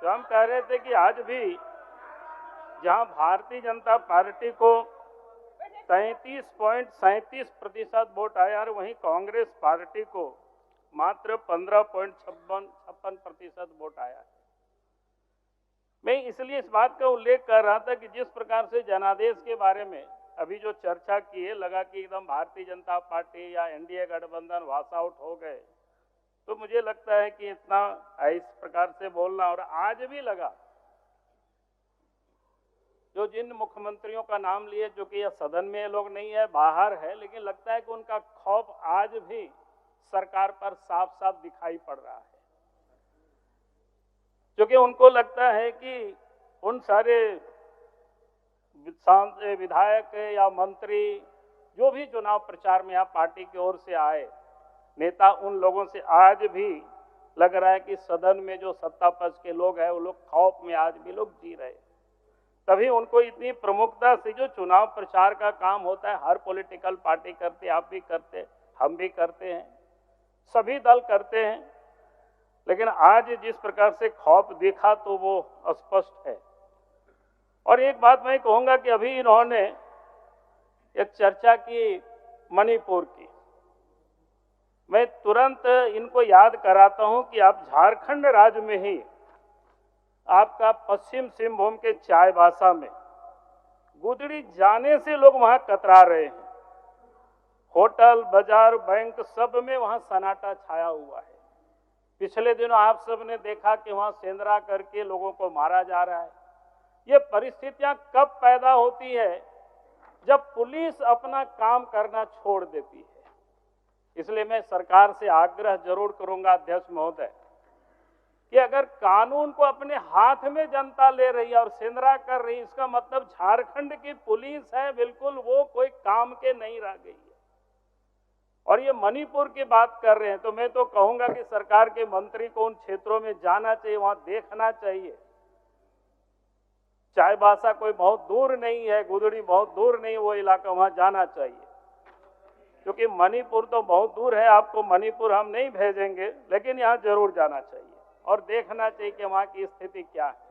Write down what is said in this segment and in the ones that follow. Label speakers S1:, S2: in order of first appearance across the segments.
S1: तो हम कह रहे थे कि आज भी जहां भारतीय जनता पार्टी को 33.37% वोट आया और वहीं कांग्रेस पार्टी को मात्र 15.56% वोट आया है। मैं इसलिए इस बात का उल्लेख कर रहा था कि जिस प्रकार से जनादेश के बारे में अभी जो चर्चा की है, लगा कि एकदम भारतीय जनता पार्टी या एनडीए गठबंधन वॉश आउट हो गए, तो मुझे लगता है कि इतना इस प्रकार से बोलना, और आज भी लगा जो जिन मुख्यमंत्रियों का नाम लिए, जो कि यह सदन में लोग नहीं है, बाहर है, लेकिन लगता है कि उनका खौफ आज भी सरकार पर साफ साफ दिखाई पड़ रहा है, क्योंकि उनको लगता है कि उन सारे विधायक या मंत्री जो भी चुनाव प्रचार में यहाँ पार्टी की ओर से आए, नेता, उन लोगों से आज भी लग रहा है कि सदन में जो सत्ता पक्ष के लोग हैं वो लोग खौफ में आज भी लोग जी रहे। तभी उनको इतनी प्रमुखता से जो चुनाव प्रचार का काम होता है, हर पॉलिटिकल पार्टी करते, आप भी करते, हम भी करते हैं, सभी दल करते हैं, लेकिन आज जिस प्रकार से खौफ देखा तो वो स्पष्ट है। और एक बात मैं कहूंगा कि अभी इन्होंने एक चर्चा की मणिपुर की, मैं तुरंत इनको याद कराता हूं कि आप झारखंड राज्य में ही आपका पश्चिम सिंहभूम के चाईबासा में गुदड़ी जाने से लोग वहां कतरा रहे हैं। होटल, बाजार, बैंक सब में वहां सन्नाटा छाया हुआ है। पिछले दिनों आप सब ने देखा कि वहां सेंधरा करके लोगों को मारा जा रहा है। ये परिस्थितियां कब पैदा होती है? जब पुलिस अपना काम करना छोड़ देती है। इसलिए मैं सरकार से आग्रह जरूर करूंगा, अध्यक्ष महोदय, कि अगर कानून को अपने हाथ में जनता ले रही है और सेंधरा कर रही है, इसका मतलब झारखंड की पुलिस है बिल्कुल वो कोई काम के नहीं रह गई है। और ये मणिपुर की बात कर रहे हैं, तो मैं तो कहूंगा कि सरकार के मंत्री को उन क्षेत्रों में जाना चाहिए, वहां देखना चाहिए। चाईबासा कोई बहुत दूर नहीं है, गुदड़ी बहुत दूर नहीं, वो इलाका, वहां जाना चाहिए, क्योंकि मणिपुर तो बहुत दूर है। आपको मणिपुर हम नहीं भेजेंगे, लेकिन यहाँ जरूर जाना चाहिए और देखना चाहिए कि वहां की स्थिति क्या है।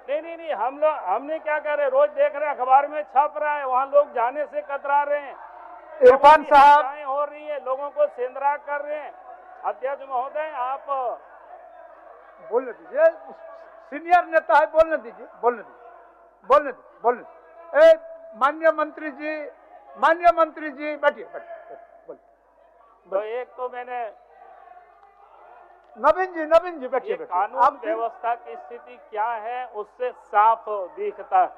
S1: नहीं, हमने क्या कर रहे, रोज देख रहे हैं, अखबार में छप रहा है, वहां लोग जाने से कतरा रहे हैं,
S2: इरफान साहब
S1: हो रही है, लोगों को सेंधरा कर रहे हैं। अध्यक्ष महोदय, आप
S2: बोलने दीजिए, सीनियर नेता है, बोलने दीजिए। माननीय मंत्री जी बैठिए।
S1: तो एक तो मैंने
S2: नवीन जी बैठिए।
S1: कानून व्यवस्था की स्थिति क्या है उससे साफ दिखता है।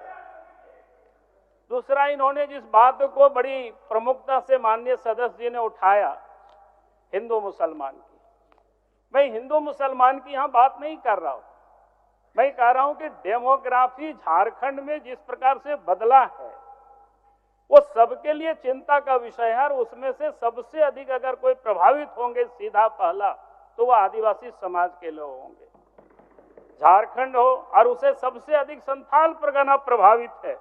S1: दूसरा, इन्होंने जिस बात को बड़ी प्रमुखता से माननीय सदस्य जी ने उठाया, हिंदू मुसलमान की, मैं हिंदू मुसलमान की यहां बात नहीं कर रहा हूं। मैं कह रहा हूं कि डेमोग्राफी झारखंड में जिस प्रकार से बदला है वो सबके लिए चिंता का विषय है, और उसमें से सबसे अधिक अगर कोई प्रभावित होंगे सीधा पहला, तो वह आदिवासी समाज के लोग होंगे। झारखंड हो और उसे सबसे अधिक संथाल परगना प्रभावित है।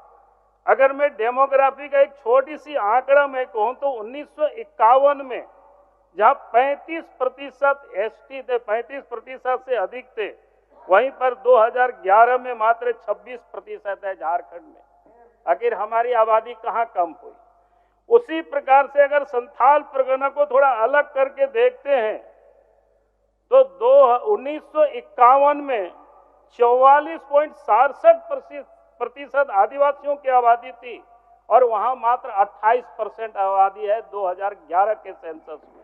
S1: अगर मैं डेमोग्राफी का एक छोटी सी आंकड़ा मैं कहूं तो 1951 में जहां 35% एसटी थे, 35% से अधिक थे, वहीं पर 2011 में मात्र 26% है झारखंड में। आखिर हमारी आबादी कहां कम हुई? उसी प्रकार से अगर संथाल परगना को थोड़ा अलग करके देखते हैं तो 1951 में 44.67% आदिवासियों की आबादी थी और वहां मात्र 28% आबादी है 2011 के सेंसस में।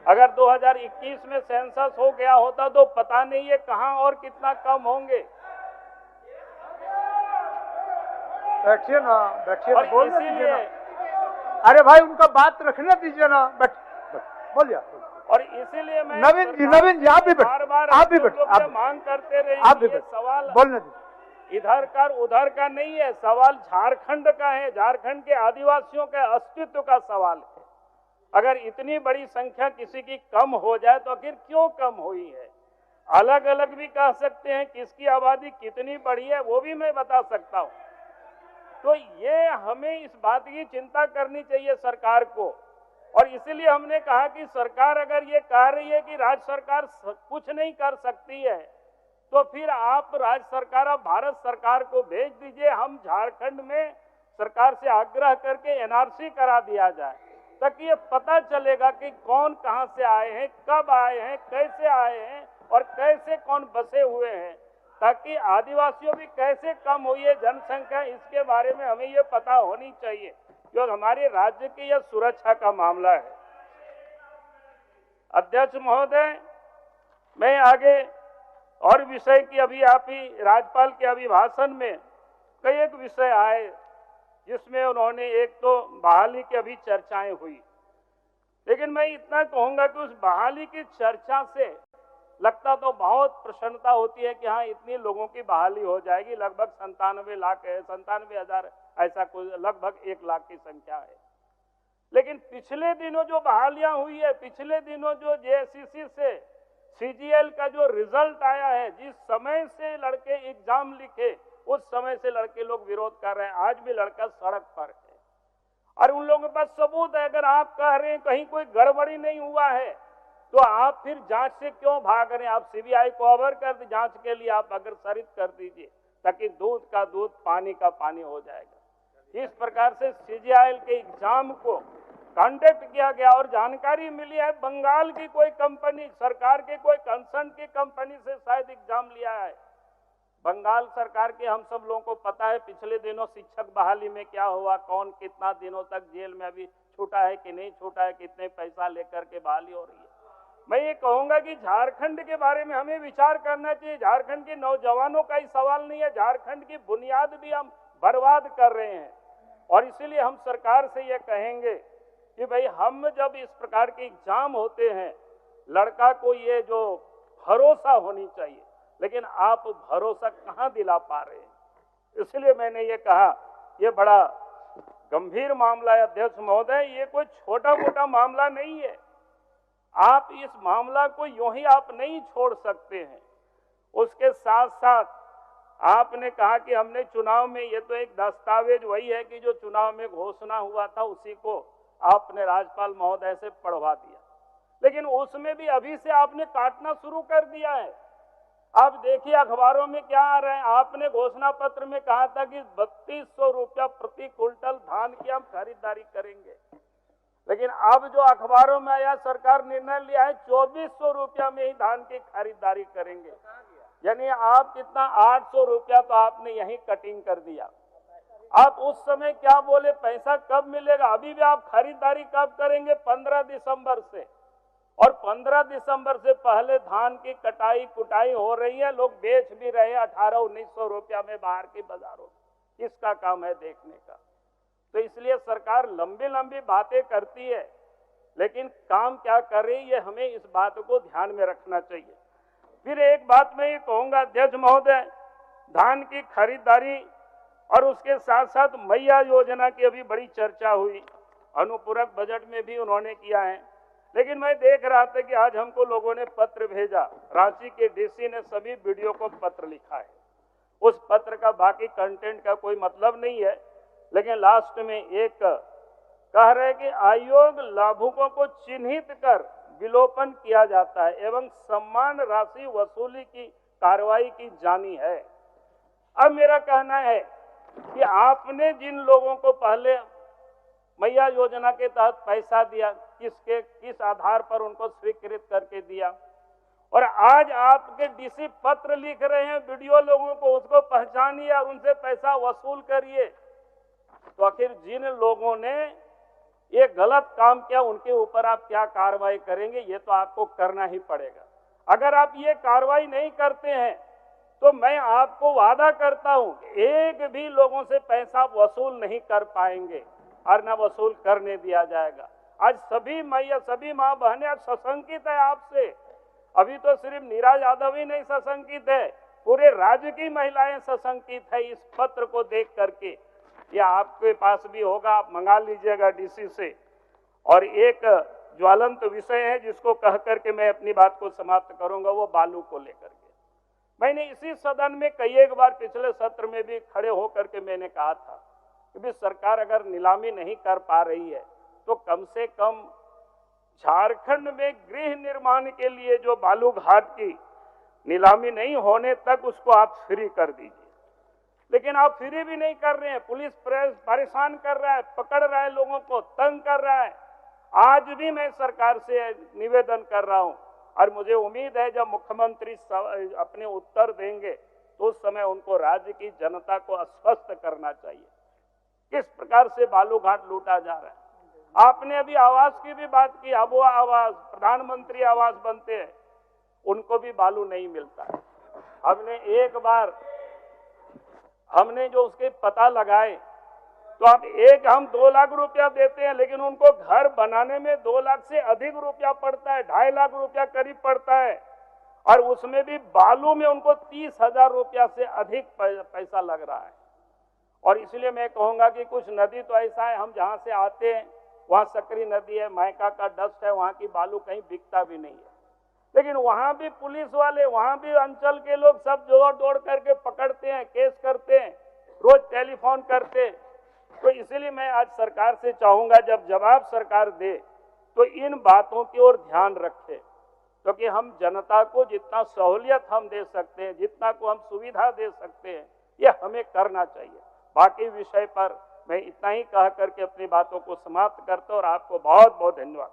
S1: अगर 2021 में सेंसस हो गया होता तो पता नहीं है कहां और कितना कम होंगे।
S2: बैठिए ना, बोलने दीजिए ना।
S1: इसीलिए,
S2: अरे भाई उनका बात रखने दीजिए ना, बोलिए।
S1: और इसीलिए मैं
S2: नवीन जी आप भी
S1: बार
S2: आप भी
S1: मांग करते रहे,
S2: आप भी
S1: सवाल
S2: बोलने दीजिए।
S1: इधर का उधर का नहीं है, सवाल झारखंड का है, झारखंड के आदिवासियों के अस्तित्व का सवाल है। अगर इतनी बड़ी संख्या किसी की कम हो जाए तो आखिर क्यों कम हुई है? अलग अलग भी कह सकते हैं, किसकी आबादी कितनी बढ़ी है वो भी मैं बता सकता हूं। तो ये हमें इस बात की चिंता करनी चाहिए सरकार को, और इसीलिए हमने कहा कि सरकार अगर ये कह रही है कि राज्य सरकार कुछ नहीं कर सकती है, तो फिर आप राज्य सरकार, आप भारत सरकार को भेज दीजिए। हम झारखंड में सरकार से आग्रह करके एनआरसी करा दिया जाए, ताकि ये पता चलेगा कि कौन कहां से आए हैं, कब आए हैं, कैसे आए हैं और कैसे कौन बसे हुए हैं, ताकि आदिवासियों भी कैसे कम हुई है जनसंख्या, इसके बारे में हमें ये पता होनी चाहिए, क्योंकि हमारे राज्य की यह सुरक्षा का मामला है। अध्यक्ष महोदय, मैं आगे और विषय की अभी आप ही राज्यपाल के अभिभाषण में कई एक विषय आए, जिसमें उन्होंने एक तो बहाली की अभी चर्चाएं हुई, लेकिन मैं इतना कहूंगा कि उस बहाली की चर्चा से लगता तो बहुत प्रसन्नता होती है कि हाँ इतनी लोगों की बहाली हो जाएगी, लगभग 97 लाख है, 97,000 ऐसा कुछ, लगभग 1 लाख की संख्या है। लेकिन पिछले दिनों जो बहालियां हुई है, पिछले दिनों जो जेएससीसी से सीजीएल का जो रिजल्ट आया है, जिस समय से लड़के एग्जाम लिखे उस समय से लड़के लोग विरोध कर रहे हैं, आज भी लड़का सड़क पर है और उन लोगों के पास सबूत है। अगर आप कह रहे हैं कहीं कोई गड़बड़ी नहीं हुआ है, तो आप फिर जांच से क्यों भाग रहे हैं? आप सीबीआई को अवर कर दी, जांच के लिए आप अग्रसरित कर दीजिए, ताकि दूध का दूध पानी का पानी हो जाएगा। इस प्रकार से सीजीएल के एग्जाम को कंडक्ट किया गया और जानकारी मिली है बंगाल की कोई कंपनी, सरकार के कोई कंसर्न की कंपनी से शायद एग्जाम लिया है। बंगाल सरकार के हम सब लोगों को पता है पिछले दिनों शिक्षक बहाली में क्या हुआ, कौन कितना दिनों तक जेल में अभी छूटा है कि नहीं छूटा है, कितने पैसा लेकर के बहाली हो रही है। मैं ये कहूंगा कि झारखंड के बारे में हमें विचार करना चाहिए। झारखंड के नौजवानों का ही सवाल नहीं है, झारखंड की बुनियाद भी हम बर्बाद कर रहे हैं। और इसीलिए हम सरकार से ये कहेंगे कि भाई हम जब इस प्रकार के एग्जाम होते हैं, लड़का को ये जो भरोसा होनी चाहिए, लेकिन आप भरोसा कहाँ दिला पा रहे हैं। इसलिए मैंने ये कहा ये बड़ा गंभीर मामला है अध्यक्ष महोदय, ये कोई छोटा मोटा मामला नहीं है। आप इस मामला को यूं ही आप नहीं छोड़ सकते हैं। उसके साथ साथ आपने कहा कि हमने चुनाव में, ये तो एक दस्तावेज वही है कि जो चुनाव में घोषणा हुआ था उसी को आपने राज्यपाल महोदय से पढ़वा दिया, लेकिन उसमें भी अभी से आपने काटना शुरू कर दिया है। आप देखिए अखबारों में क्या आ रहा है। आपने घोषणा पत्र में कहा था कि 3200 रुपया प्रति क्विंटल धान की हम खरीदारी करेंगे, लेकिन अब जो अखबारों में आया सरकार निर्णय लिया है 2400 रुपया में ही धान की खरीदारी करेंगे, यानी आप कितना 800 रुपया तो आपने यही कटिंग कर दिया। आप उस समय क्या बोले, पैसा कब मिलेगा? अभी भी आप खरीदारी कब करेंगे? 15 दिसंबर से, और 15 दिसंबर से पहले धान की कटाई कुटाई हो रही है, लोग बेच भी रहे हैं 1800-1900 रुपया में बाहर के बाजारों में। किसका काम है देखने का? तो इसलिए सरकार लंबी लंबी बातें करती है, लेकिन काम क्या कर रही है, हमें इस बात को ध्यान में रखना चाहिए। फिर एक बात मैं ये कहूंगा अध्यक्ष महोदय, धान की खरीदारी और उसके साथ साथ मैया योजना की अभी बड़ी चर्चा हुई, अनुपूरक बजट में भी उन्होंने किया है, लेकिन मैं देख रहा था कि आज हमको लोगों ने पत्र भेजा, रांची के डीसी ने सभी वीडियो को पत्र लिखा है। उस पत्र का बाकी कंटेंट का कोई मतलब नहीं है, लेकिन लास्ट में एक कह रहे कि आयोग लाभुकों को चिन्हित कर विलोपन किया जाता है एवं सम्मान राशि वसूली की कार्रवाई की जानी है। अब मेरा कहना है कि आपने जिन लोगों को पहले मैया योजना के तहत पैसा दिया, किस आधार पर उनको स्वीकृत करके दिया, और आज आपके डीसी पत्र लिख रहे हैं वीडियो लोगों को, उसको पहचानिए और उनसे पैसा वसूल करिए। तो आखिर जिन लोगों ने ये गलत काम किया उनके ऊपर आप क्या कार्रवाई करेंगे? ये तो आपको करना ही पड़ेगा। अगर आप ये कार्रवाई नहीं करते हैं तो मैं आपको वादा करता हूं एक भी लोगों से पैसा वसूल नहीं कर पाएंगे और न वसूल करने दिया जाएगा। आज सभी मैया, सभी माँ बहनें आज सशंकित है आपसे। अभी तो सिर्फ नीरा यादव ही नहीं सशंकित है, पूरे राज्य की महिलाएं सशंकित है इस पत्र को देख करके। ये आपके पास भी होगा, आप मंगा लीजिएगा डीसी से। और एक ज्वलंत विषय है जिसको कह करके मैं अपनी बात को समाप्त करूंगा, वो बालू को लेकर के। मैंने इसी सदन में कई एक बार पिछले सत्र में भी खड़े होकर के मैंने कहा था कि सरकार अगर नीलामी नहीं कर पा रही है तो कम से कम झारखंड में गृह निर्माण के लिए जो बालू घाट की नीलामी नहीं होने तक उसको आप फ्री कर दीजिए, लेकिन आप फ्री भी नहीं कर रहे हैं। पुलिस परेशान कर रहा है, पकड़ रहा है, लोगों को तंग कर रहा है। आज भी मैं सरकार से निवेदन कर रहा हूं और मुझे उम्मीद है जब मुख्यमंत्री अपने उत्तर देंगे तो उस समय उनको राज्य की जनता को आश्वस्त करना चाहिए किस प्रकार से बालू घाट लूटा जा रहा है। आपने अभी आवास की भी बात की, आबोआ आवास, प्रधानमंत्री आवास बनते हैं, उनको भी बालू नहीं मिलता है। हमने एक बार जो उसके पता लगाए तो अब हम 2 लाख रुपया देते हैं, लेकिन उनको घर बनाने में 2 लाख से अधिक रुपया पड़ता है, 2.5 लाख रुपया करीब पड़ता है, और उसमें भी बालू में उनको 30,000 रुपया से अधिक पैसा लग रहा है। और इसलिए मैं कहूंगा कि कुछ नदी तो ऐसा है, हम जहां से आते हैं वहां सकरी नदी है, मायका का डस्ट है, वहां की बालू कहीं बिकता भी नहीं है, लेकिन वहां भी पुलिस वाले, वहां भी अंचल के लोग सब दौड़ करके पकड़ते हैं, केस करते हैं, रोज टेलीफोन करते हैं। तो इसीलिए मैं आज सरकार से चाहूंगा जब जवाब सरकार दे तो इन बातों की ओर ध्यान रखे, क्योंकि हम जनता को जितना सहूलियत हम दे सकते हैं, जितना को हम सुविधा दे सकते हैं, ये हमें करना चाहिए। बाकी विषय पर मैं इतना ही कह करके अपनी बातों को समाप्त करता हूं और आपको बहुत बहुत धन्यवाद।